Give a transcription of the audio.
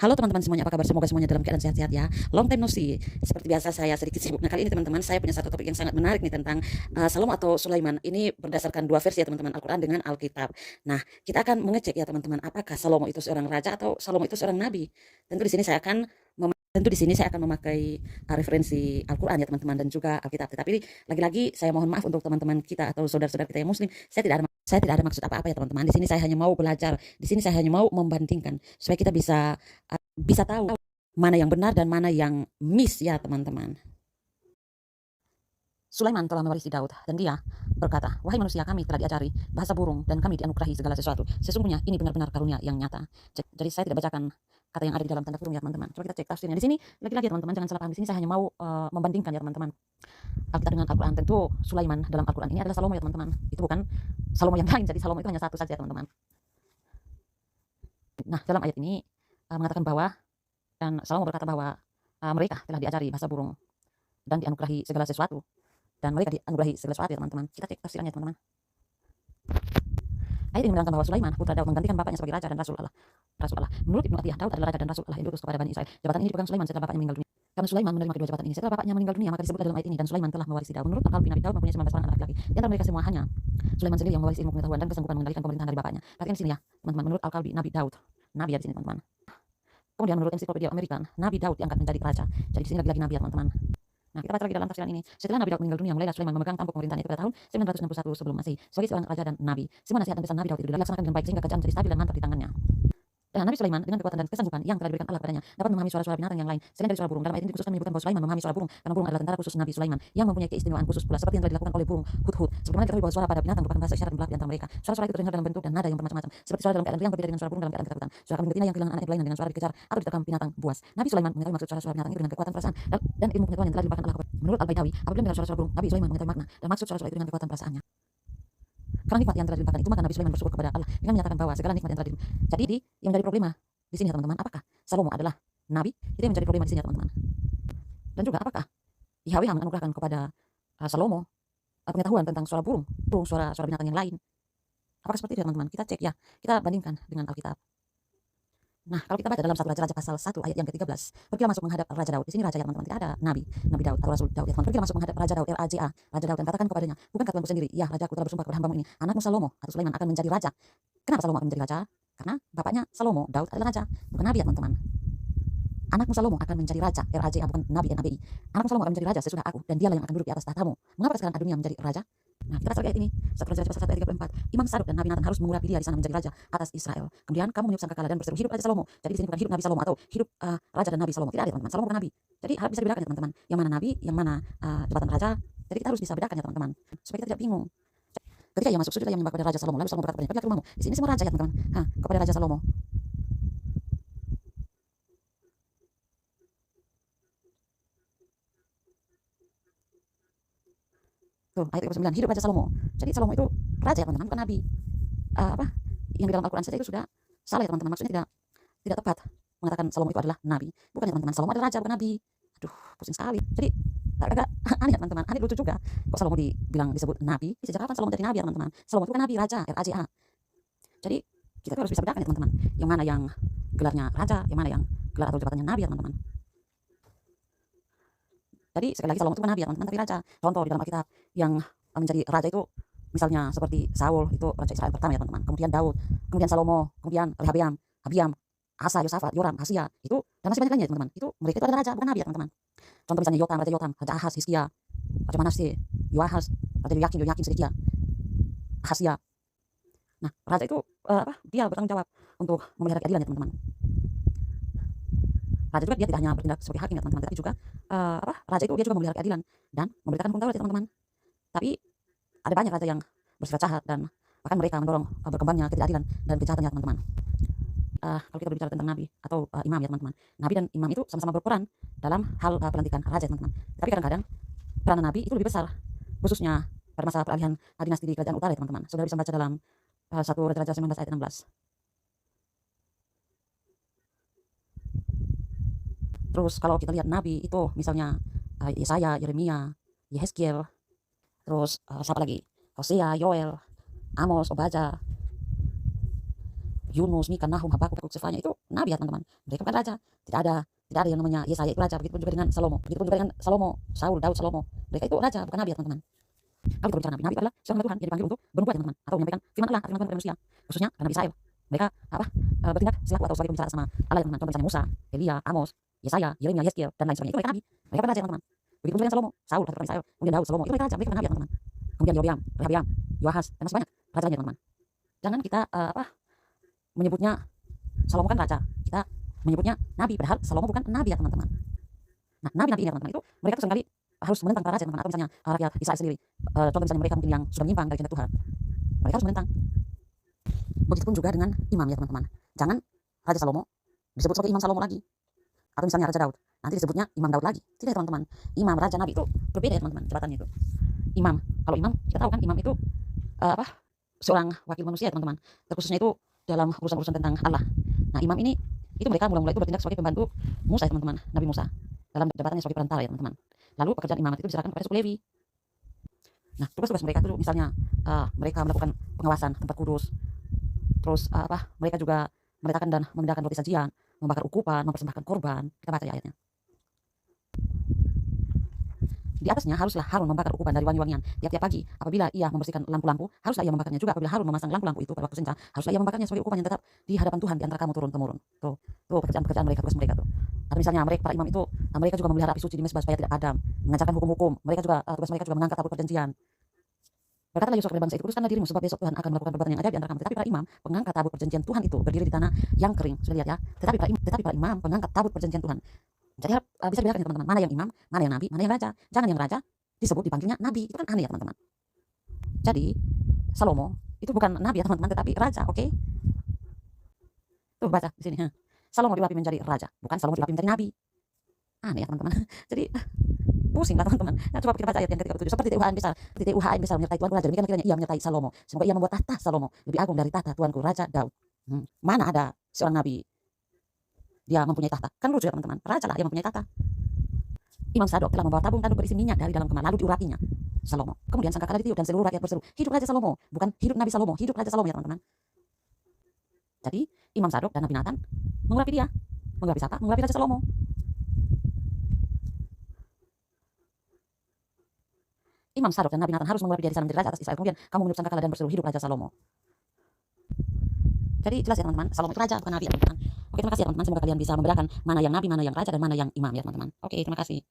Halo teman-teman semuanya, apa kabar? Semoga semuanya dalam keadaan sehat-sehat ya. Long time no see. Seperti biasa saya sedikit sibuk. Nah kali ini teman-teman saya punya satu topik yang sangat menarik nih tentang Salomo atau Sulaiman. Ini berdasarkan dua versi ya teman-teman, Al-Quran dengan Alkitab. Nah kita akan mengecek ya teman-teman, apakah Salomo itu seorang raja atau Salomo itu seorang nabi. Tentu di sini saya akan memakai referensi Al-Quran ya teman-teman dan juga Alkitab. Tetapi lagi-lagi saya mohon maaf untuk teman-teman kita atau saudara-saudara kita yang muslim. Saya tidak ada maksud apa-apa ya teman-teman. Di sini saya hanya mau belajar. Di sini saya hanya mau membandingkan supaya kita bisa tahu mana yang benar dan mana yang miss ya teman-teman. Sulaiman telah mewarisi Daud dan dia berkata, wahai manusia, kami telah diajari bahasa burung dan kami dianugerahi segala sesuatu. Sesungguhnya ini benar-benar karunia yang nyata. Jadi saya tidak bacakan kata yang ada di dalam tanda kurung ya teman-teman. Coba kita cek tafsirnya. Di sini lagi-lagi ya teman-teman, jangan salah paham. Di sini saya hanya mau membandingkan ya teman-teman. Alkitab dengan Al-Quran. Tentu Sulaiman dalam Al-Quran ini adalah Salomo ya teman-teman. Itu bukan Salomo yang lain. Jadi Salomo itu hanya satu saja teman-teman. Nah dalam ayat ini mengatakan bahwa dan Salomo berkata bahwa mereka telah diajari bahasa burung dan dianugerahi segala sesuatu. Dan mereka dianugerahi segala sesuatu ya teman-teman. Kita cek tafsirannya teman-teman. Ayat ini menerangkan bahwa Sulaiman, putra Daud, menggantikan bapaknya sebagai raja dan rasul Allah. Menurut Ibnu Athiyah, Daud adalah raja dan rasul Allah yang diutus kepada Bani Israel. Jabatan ini dipegang Sulaiman setelah bapaknya meninggal dunia. Karena Sulaiman menerima kedua jabatan ini setelah bapaknya meninggal dunia, maka disebutlah dalam ayat ini, dan Sulaiman telah mewarisi Daud. Menurut Al-Qalbi, Nabi Daud mempunyai 19 orang anak laki-laki. Di antara mereka semua hanya Sulaiman sendiri yang mewarisi ilmu pengetahuan dan kesanggupan mengendalikan pemerintahan dari bapaknya. Perhatikan di sini ya, teman-teman. Menurut Al-Qalbi, Nabi Daud, nabi ya di sini teman-teman. Kemudian menurut ensiklopedia American, Nabi Daud diangkat menjadi raja. Jadi di sini lagi-lagi nabi ya teman-teman. Nah, kita baca lagi dalam tafsiran ini. Setelah Nabi Daud meninggal dunia, mulailah Sulaiman memegang tampuk pemerintahan itu pada tahun 961 sebelum Masehi sebagai seorang raja dan nabi. Semua nasihat dan pesan Nabi Daud itu dilaksanakan dengan baik sehingga kerajaan menjadi stabil dan mantap di tangannya. Dan Nabi Sulaiman dengan kekuatan dan kesanggupan yang telah diberikan Allah kepadanya dapat memahami suara-suara binatang yang lain selain dari suara burung. Dalam ayat ini dikhususkan menyebutkan bahwa Sulaiman memahami suara burung karena burung adalah tentara khusus Nabi Sulaiman yang mempunyai keistimewaan khusus pula seperti yang telah dilakukan oleh burung hudhud. Sebagaimana diketahui bahwa suara pada binatang merupakan bahasa isyarat belak di antara mereka. Suara-suara itu terdengar dalam bentuk dan nada yang bermacam-macam seperti suara dalam keadaan riang berbeda dengan suara burung dalam keadaan ketakutan. Suara kambing betina yang kehilangan anaknya berlainan dengan suara dikejar atau diterkam binatang buas. Nabi Sulaiman mengetahui maksud suara-suara binatang itu dengan kekuatan perasaan dan ilmu pengetahuan yang telah dilimpahkan Allah kepada. Menurut Al-Baitawi, apabila mendengar suara-suara burung, Nabi Sulaiman mengetahui makna dan maksud suara-suara itu dengan kekuatan perasaannya. Karena nikmat yang telah dilimpahkan itu, maka Nabi Sulaiman bersyukur kepada Allah dengan menyatakan bahwa segala nikmat yang telah dilimpahkan. Jadi yang menjadi problema di sini ya teman-teman, apakah Salomo adalah nabi? Itu yang menjadi problema di sini ya teman-teman. Dan juga apakah YHWH menganugerahkan kepada Salomo pengetahuan tentang suara burung, suara binatang yang lain? Apakah seperti itu teman-teman? Kita cek ya, kita bandingkan dengan Alkitab. Nah, kalau kita baca dalam 1 Raja-Raja pasal 1 ayat yang ke-13, pergilah masuk menghadap Raja Daud. Di sini raja ya teman-teman, tidak ada nabi Daud atau Rasul Daud ya teman. Pergilah masuk menghadap Raja Daud, RAJA, Raja Daud, dan katakan kepadanya, bukankah Tuanku sendiri, ya rajaku telah bersumpah kepada hambamu ini, anakmu Salomo atau Sulaiman akan menjadi raja. Kenapa Salomo akan menjadi raja? Karena bapaknya Salomo, Daud adalah raja, bukan nabi ya teman-teman. Anakmu Salomo akan menjadi raja, RAJA, bukan nabi NABI. Anakmu Salomo akan menjadi raja sesudah aku, dan dialah yang akan duduk di atas tahtamu. Mengapa sekarang dunia menjadi raja? Nah, kita baca ayat ini, 1 Raja pasal 1 ayat 34. Imam Sadok dan Nabi Nathan harus mengurapi dia di sana menjadi raja atas Israel. Kemudian kamu meniup sangkakala dan berseru, hidup Raja Salomo. Jadi di sini bukan hidup Nabi Salomo atau hidup raja dan Nabi Salomo. Tidak ada teman-teman. Salomo bukan nabi. Jadi harus bisa dibedakan ya teman-teman. Yang mana nabi, yang mana jabatan raja. Jadi kita harus bisa bedakan ya teman-teman. Supaya kita tidak bingung. Ketika ia masuk sujudlah ia menyembah kepada Raja Salomo. Lalu Salomo berkata kepadanya, pergilah ke rumahmu. Di sini semua raja ya teman-teman. Kepada Raja Salomo. Tuh, ayat 39, hidup Raja Salomo. Jadi Salomo itu raja ya teman-teman, bukan nabi. Yang di dalam Al-Quran saja itu sudah salah ya teman-teman. Maksudnya tidak tepat mengatakan Salomo itu adalah nabi. Bukan ya teman-teman, Salomo adalah raja bukan nabi. Aduh, pusing sekali. Jadi agak aneh ya teman-teman. Aneh, lucu juga. Kok Salomo disebut nabi? Sejak kapan Salomo jadi nabi ya teman-teman? Salomo itu bukan nabi, raja, RAJA. Jadi kita harus bisa bedakan ya teman-teman. Yang mana yang gelarnya raja, yang mana yang gelar atau jabatannya nabi ya teman-teman. Jadi sekali lagi Salomo itu bukan nabi ya teman-teman, tapi raja. Contoh di dalam Alkitab yang menjadi raja itu misalnya seperti Saul, itu raja Israel pertama ya teman-teman. Kemudian Daud, kemudian Salomo, kemudian Rehabeam, Abiam, Asa, Yosafat, Yoram, Asia, itu dan masih banyak lainnya ya teman-teman. Itu mereka itu adalah raja, bukan nabi ya teman-teman. Contoh misalnya Raja Yotam, Raja Ahaz, Hizkia, Raja Manasye, Yoahaz, Raja Yoyakim, Sedekia, Ahasia. Nah, raja itu dia bertanggung jawab untuk memelihara keadilan ya teman-teman. Raja juga dia tidak hanya bertindak sebagai hakim ya teman-teman, tapi juga raja itu dia juga memelihara keadilan dan memberitakan hukum Taurat ya teman-teman. Tapi ada banyak raja yang bersifat jahat dan bahkan mereka mendorong berkembangnya ketidakadilan dan kejahatan ya teman-teman. Kalau kita berbicara tentang nabi atau imam ya teman-teman, nabi dan imam itu sama-sama berperan dalam hal pelantikan raja ya teman-teman. Tapi kadang-kadang peranan nabi itu lebih besar, khususnya pada masa peralihan dinasti di kerajaan utara ya teman-teman. Saudara bisa baca dalam 1 Raja-Raja 19 ayat 16. Terus kalau kita lihat nabi itu misalnya Yesaya, Yeremia, Yehezkiel, terus siapa lagi? Hosea, Yoel, Amos, Obadya, Yunus, Mika, Nahum, Habakuk, Sefanya, itu nabi ya teman-teman. Mereka bukan raja. Tidak ada yang namanya Yesaya itu raja. Begitupun juga dengan Salomo. Begitupun juga dengan Saul, Daud, Salomo. Mereka itu raja, bukan nabi ya teman-teman. Kalau kita berbicara nabi, nabi itu adalah seorang hamba Tuhan yang dipanggil untuk bernubuat ya teman-teman, atau menyampaikan firman Allah atau firman Tuhan kepada manusia, khususnya karena Nabi Israel. Mereka bertindak selaku atau sebagai pembicara sama Allah ya teman-teman. Contoh misalnya Musa, Elia, Amos, Yesaya, Yeremia, Yeskiel dan lain sebagainya. Itu mereka nabi. Mereka bukan raja ya teman-teman. Begitu juga dengan Salomo, Saul, ratu Israel, kemudian Daud, Salomo. Itu mereka raja, mereka bukan nabi ya teman-teman. Kemudian Yerobeam, Rehabeam, Yoahas dan masih banyak raja lainnya teman-teman. Jangan kita menyebutnya Salomo kan raja, kita menyebutnya nabi, padahal Salomo bukan nabi ya teman-teman. Nah, nabi-nabi ini ya teman-teman, itu mereka tuh seringkali harus menentang para raja teman-teman, atau misalnya rakyat Israel sendiri. Contoh misalnya mereka mungkin yang sudah menyimpang dari kehendak Tuhan, mereka harus menentang. Begitupun juga dengan imam ya teman-teman. Jangan Raja Salomo disebut sebagai Imam Salomo lagi, atau misalnya Raja Daud, nanti disebutnya Imam Daud lagi. Tidak ya teman-teman. Imam, raja, nabi itu berbeda ya teman-teman jabatannya itu. Imam, kalau imam kita tahu kan imam itu seorang wakil manusia ya teman-teman. Terkhususnya itu dalam urusan-urusan tentang Allah. Nah, imam ini itu mereka mula-mula itu bertindak sebagai pembantu Musa ya teman-teman, Nabi Musa, dalam jabatannya sebagai perantara ya teman-teman. Lalu pekerjaan imamat itu diserahkan kepada suku Lewi. Nah, tugas-tugas mereka itu misalnya mereka melakukan pengawasan tempat kudus. Terus mereka juga meletakkan dan memindahkan roti sajian, membakar ukupan, mempersembahkan korban. Kita baca ya ayatnya. Di atasnya haruslah Harun membakar ukupan dari wangi-wangian tiap-tiap pagi. Apabila ia membersihkan lampu-lampu, haruslah ia membakarnya juga. Apabila Harun memasang lampu-lampu itu pada waktu senja, haruslah ia membakarnya sebagai ukupan yang tetap di hadapan Tuhan di antara kamu turun-temurun. Tuh pekerjaan mereka, tugas mereka tuh. Atau misalnya mereka para imam itu, mereka juga memelihara api suci di mezbah supaya tidak padam, mengajarkan hukum-hukum. Mereka juga tugas mereka juga mengangkat tabut perjanjian. Berkatalah Yosua kepada bangsa itu, kuduskanlah dirimu sebab besok Tuhan akan melakukan perbuatan yang ajaib di antara kamu. Tetapi para imam pengangkat tabut perjanjian Tuhan itu berdiri di tanah yang kering. Sudah lihat ya. Tetapi para imam pengangkat tabut perjanjian Tuhan. Jadi bisa dibedakan ya teman-teman, mana yang imam, mana yang nabi, mana yang raja. Jangan yang raja disebut dipanggilnya nabi, itu kan aneh ya teman-teman. Jadi Salomo itu bukan nabi ya teman-teman, tetapi raja, oke? Tuh baca di sini. Salomo diurapi menjadi raja, bukan Salomo diurapi menjadi nabi. Aneh ya teman-teman. Jadi pusing lah teman-teman. Nah, coba kita baca ayat yang ke-37. Seperti TUHN besar menyertai tuanku raja, demikian kiranya ia menyertai Salomo. Semoga ia membuat tahta Salomo lebih agung dari tahta tuanku raja Daud. Mana ada seorang nabi dia mempunyai tahta? Kan lucu ya teman-teman. Raja lah yang mempunyai tahta. Imam Sadok telah membawa tabung tanduk berisi minyak dari dalam kemah, lalu diurapinya Salomo. Kemudian sangkakala ditiup dan seluruh rakyat berseru, hidup Raja Salomo, bukan hidup Nabi Salomo, hidup Raja Salomo ya teman-teman. Jadi Imam Sadok dan Nabi Nathan mengurapi dia. Mengurapi siapa? Mengurapi Raja Salomo. Imam Sadok dan Nabi Nathan harus mengurapi dia di sana menjadi raja atas Israel. Kemudian kamu meniup sangkakala dan berseru, hidup Raja Salomo. Jadi jelas ya teman-teman, Salomo itu raja bukan nabi ya teman-teman. Oke, terima kasih ya teman-teman. Semoga kalian bisa membedakan mana yang nabi, mana yang raja, dan mana yang imam ya teman-teman. Oke, terima kasih.